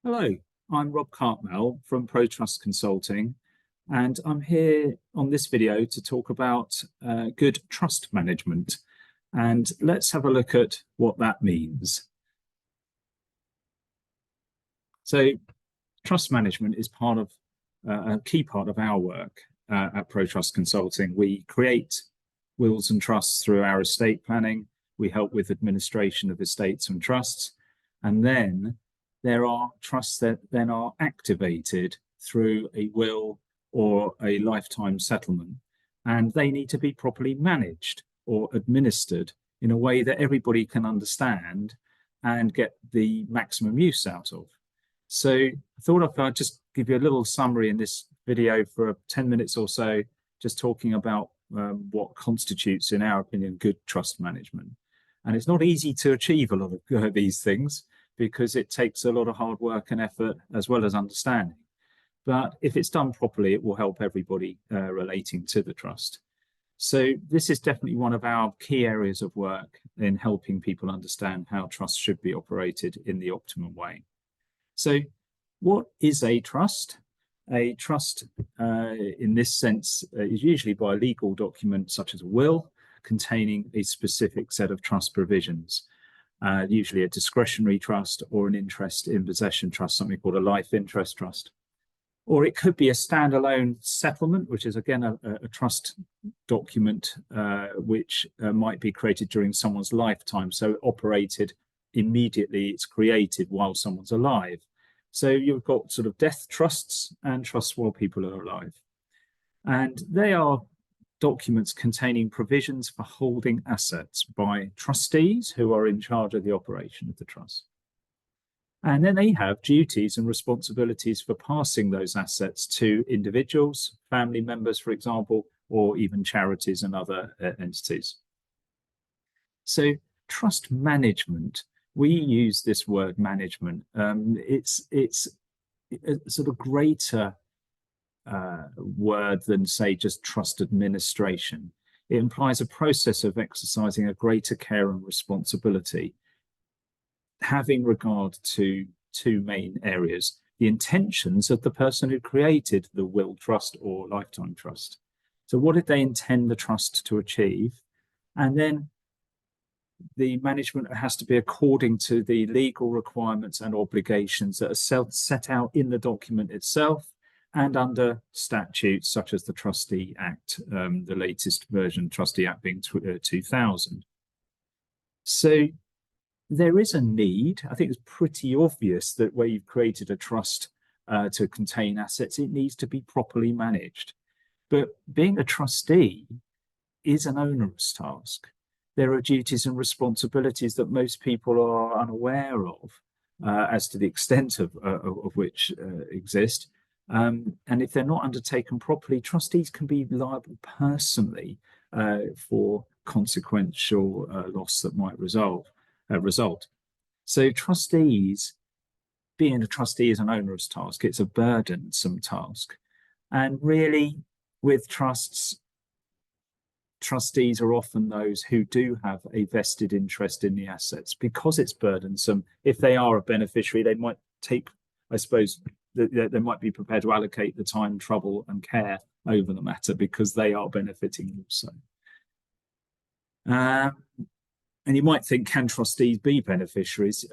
Hello, I'm Rob Cartmell from Trust Consulting, and I'm here on this video to talk about good trust management. And let's have a look at what that means. So, trust management is part of a key part of our work at Trust Consulting. We create wills and trusts through our estate planning. We help with administration of estates and trusts, and then there are trusts that then are activated through a will or a lifetime settlement, and they need to be properly managed or administered in a way that everybody can understand and get the maximum use out of. So I thought I'd just give you a little summary in this video for 10 minutes or so, just talking about what constitutes, in our opinion, good trust management. And it's not easy to achieve a lot of these things, because it takes a lot of hard work and effort as well as understanding. But if it's done properly, it will help everybody relating to the trust. So this is definitely one of our key areas of work in helping people understand how trusts should be operated in the optimum way. So what is a trust? A trust, in this sense, is usually by a legal document such as a will, containing a specific set of trust provisions. Usually a discretionary trust or an interest in possession trust, something called a life interest trust. Or it could be a standalone settlement, which is again a trust document which might be created during someone's lifetime. So operated immediately, it's created while someone's alive. So you've got sort of death trusts and trusts while people are alive. And they are documents containing provisions for holding assets by trustees who are in charge of the operation of the trust. And then they have duties and responsibilities for passing those assets to individuals, family members, for example, or even charities and other entities. So trust management, we use this word management. It's a sort of greater word than, say, just trust administration. It implies a process of exercising a greater care and responsibility, having regard to two main areas: the intentions of the person who created the will trust or lifetime trust. So what did they intend the trust to achieve? And then the management has to be according to the legal requirements and obligations that are set out in the document itself, and under statutes such as the Trustee Act, the latest version, Trustee Act being 2000. So there is a need. I think it's pretty obvious that where you've created a trust to contain assets, it needs to be properly managed. But being a trustee is an onerous task. There are duties and responsibilities that most people are unaware of as to the extent of which exist. And if they're not undertaken properly, trustees can be liable personally for consequential loss that might result. So trustees, being a trustee is an onerous task. It's a burdensome task. And really, with trusts, trustees are often those who do have a vested interest in the assets. Because it's burdensome, if they are a beneficiary, they might take, I suppose, they might be prepared to allocate the time, trouble, and care over the matter because they are benefiting also. And you might think, can trustees be beneficiaries?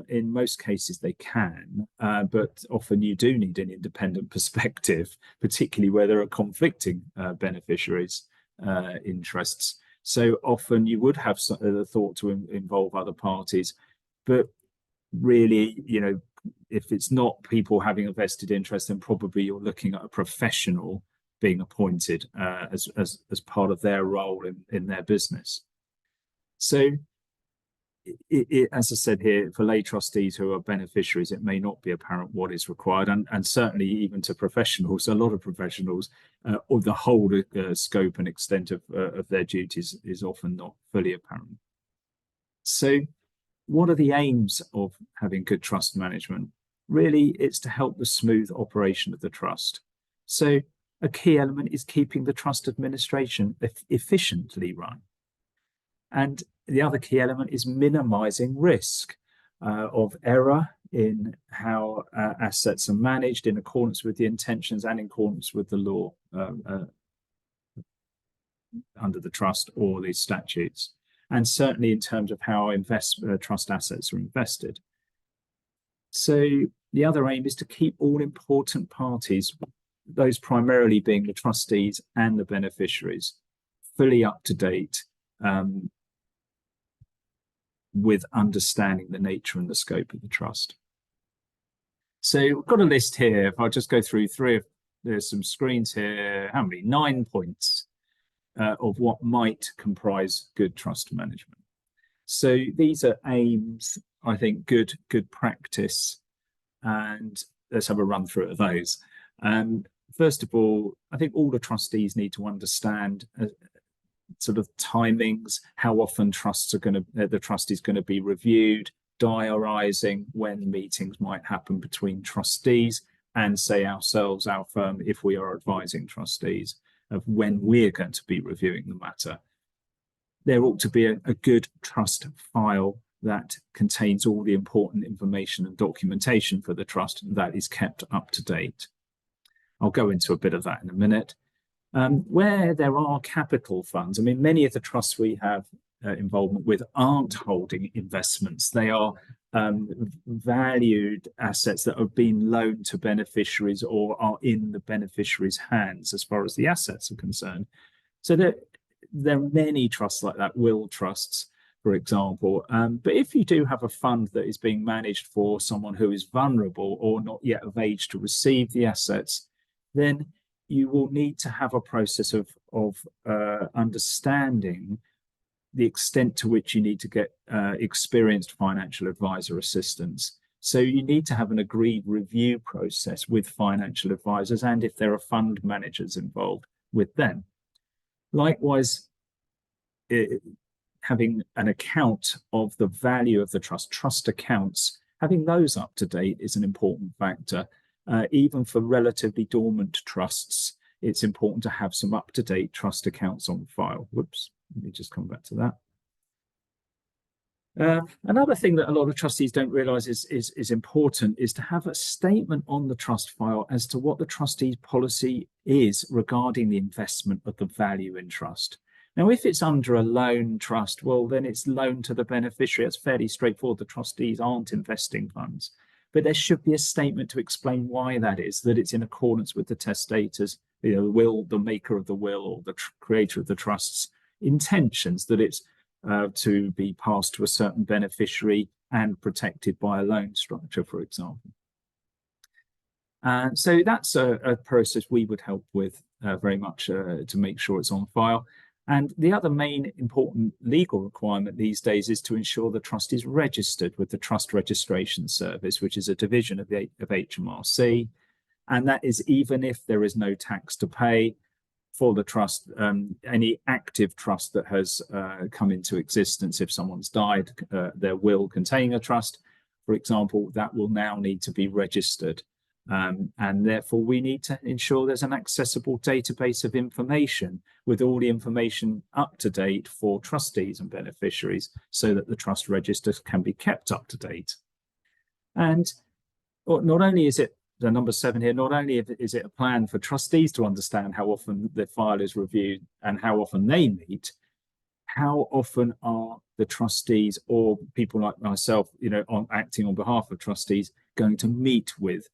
In most cases, they can, but often you do need an independent perspective, particularly where there are conflicting beneficiaries' interests. So often you would have the thought to involve other parties, but really, if it's not people having a vested interest, then probably you're looking at a professional being appointed as part of their role in their business. So, as I said here, for lay trustees who are beneficiaries, it may not be apparent what is required, and certainly even to professionals, a lot of professionals, or the whole scope and extent of their duties is often not fully apparent. So, what are the aims of having good trust management? Really, it's to help the smooth operation of the trust. So a key element is keeping the trust administration efficiently run. And the other key element is minimizing risk of error in how assets are managed in accordance with the intentions and in accordance with the law under the trust or the statutes, and certainly in terms of how trust assets are invested. So the other aim is to keep all important parties, those primarily being the trustees and the beneficiaries, fully up to date with understanding the nature and the scope of the trust. So we've got a list here. If I just go through there's some screens here. How many? 9 points of what might comprise good trust management. So these are aims, I think, good practice, and let's have a run through of those. First of all, I think all the trustees need to understand sort of timings, how often the trust is going to be reviewed, diarising when meetings might happen between trustees and, say, ourselves, our firm, if we are advising trustees, of when we're going to be reviewing the matter. There ought to be a good trust file that contains all the important information and documentation for the trust that is kept up to date. I'll go into a bit of that in a minute. Where there are capital funds, I mean, many of the trusts we have involvement with aren't holding investments. They are valued assets that have been loaned to beneficiaries or are in the beneficiaries' hands as far as the assets are concerned. So there are many trusts like that, will trusts, for example. But if you do have a fund that is being managed for someone who is vulnerable or not yet of age to receive the assets, then you will need to have a process of understanding the extent to which you need to get experienced financial advisor assistance. So you need to have an agreed review process with financial advisors, and if there are fund managers involved, with them. Likewise, having an account of the value of the trust accounts, having those up to date is an important factor. Even for relatively dormant trusts, it's important to have some up-to-date trust accounts on file. Whoops, let me just come back to that. Another thing that a lot of trustees don't realise is important is to have a statement on the trust file as to what the trustee's policy is regarding the investment of the value in trust. Now, if it's under a loan trust, well, then it's loaned to the beneficiary. It's fairly straightforward. The trustees aren't investing funds. But there should be a statement to explain why that is, that it's in accordance with the testator's, the will, the maker of the will, or the creator of the trust's intentions, that it's to be passed to a certain beneficiary and protected by a loan structure, for example. And so that's a process we would help with very much to make sure it's on file. And the other main important legal requirement these days is to ensure the trust is registered with the Trust Registration Service, which is a division of HMRC. And that is even if there is no tax to pay for the trust, any active trust that has come into existence, if someone's died, their will containing a trust, for example, that will now need to be registered. And therefore, we need to ensure there's an accessible database of information with all the information up to date for trustees and beneficiaries so that the trust register can be kept up to date. And not only is it, the number 7 here, not only is it a plan for trustees to understand how often the file is reviewed and how often they meet, how often are the trustees or people like myself, acting on behalf of trustees, going to meet with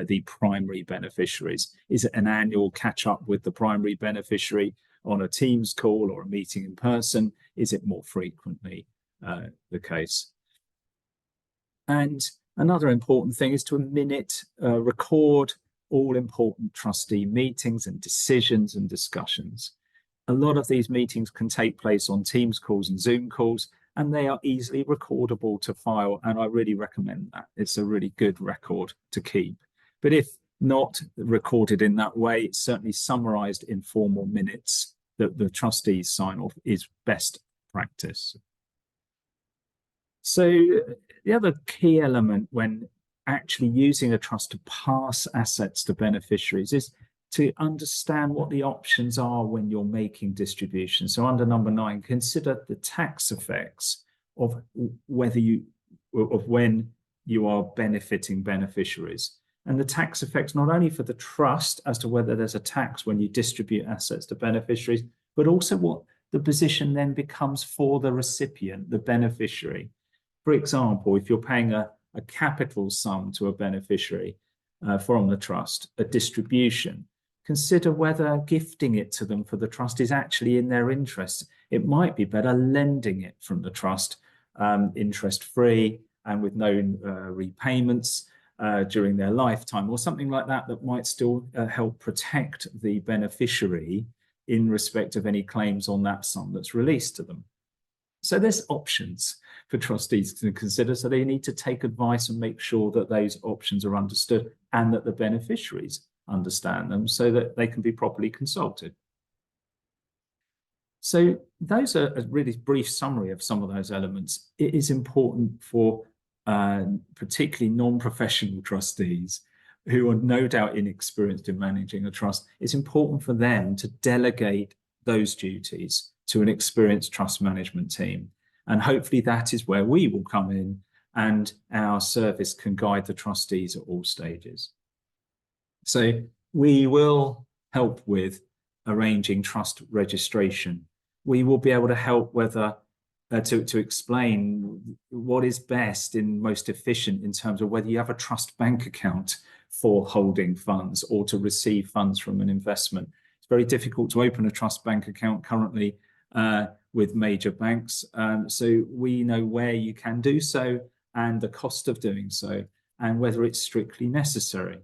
the primary beneficiaries? Is it an annual catch up with the primary beneficiary on a Teams call or a meeting in person? Is it more frequently the case? And another important thing is to record all important trustee meetings and decisions and discussions. A lot of these meetings can take place on Teams calls and Zoom calls, and they are easily recordable to file, and I really recommend that. It's a really good record to keep. But if not recorded in that way, it's certainly summarised in formal minutes that the trustees sign off is best practice. So the other key element when actually using a trust to pass assets to beneficiaries is to understand what the options are when you're making distributions. So under number 9, consider the tax effects of when you are benefiting beneficiaries. And the tax effects, not only for the trust as to whether there's a tax when you distribute assets to beneficiaries, but also what the position then becomes for the recipient, the beneficiary. For example, if you're paying a capital sum to a beneficiary from the trust, a distribution, consider whether gifting it to them for the trust is actually in their interest. It might be better lending it from the trust, interest-free and with no repayments during their lifetime, or something like that, that might still help protect the beneficiary in respect of any claims on that sum that's released to them. So there's options for trustees to consider. So they need to take advice and make sure that those options are understood and that the beneficiaries understand them so that they can be properly consulted. So those are a really brief summary of some of those elements. It is important for particularly non-professional trustees who are no doubt inexperienced in managing a trust. It's important for them to delegate those duties to an experienced trust management team. And hopefully that is where we will come in and our service can guide the trustees at all stages. So we will help with arranging trust registration. We will be able to help whether to explain what is best and most efficient in terms of whether you have a trust bank account for holding funds or to receive funds from an investment. It's very difficult to open a trust bank account currently with major banks. So we know where you can do so and the cost of doing so and whether it's strictly necessary.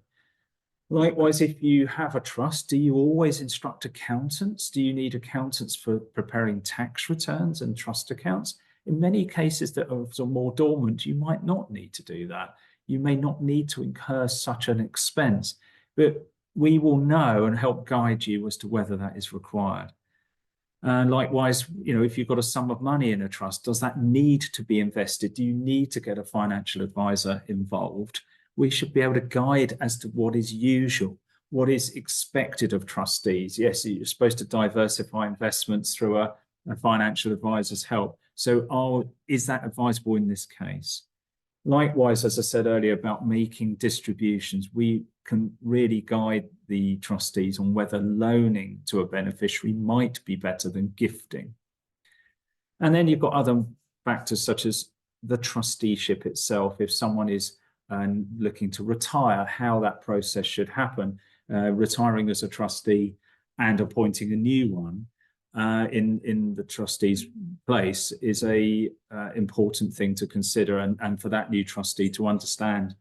Likewise, if you have a trust, do you always instruct accountants? Do you need accountants for preparing tax returns and trust accounts? In many cases that are more dormant, you might not need to do that. You may not need to incur such an expense, but we will know and help guide you as to whether that is required. And likewise, if you've got a sum of money in a trust, does that need to be invested? Do you need to get a financial advisor involved? We should be able to guide as to what is usual, what is expected of trustees. Yes, you're supposed to diversify investments through a financial advisor's help. So is that advisable in this case? Likewise, as I said earlier about making distributions, we can really guide the trustees on whether loaning to a beneficiary might be better than gifting. And then you've got other factors such as the trusteeship itself. If someone is looking to retire, how that process should happen, retiring as a trustee and appointing a new one in the trustee's place is a important thing to consider, and for that new trustee to understand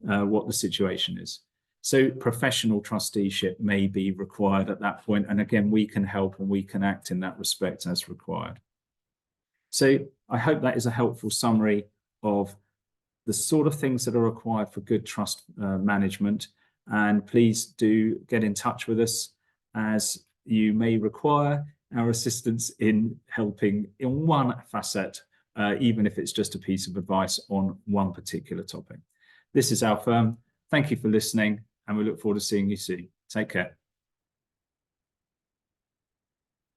what the situation is. So professional trusteeship may be required at that point, and again, we can help and we can act in that respect as required. So I hope that is a helpful summary of the sort of things that are required for good trust management. And please do get in touch with us as you may require our assistance in helping in one facet, even if it's just a piece of advice on one particular topic. This is our firm. Thank you for listening, and we look forward to seeing you soon. Take care.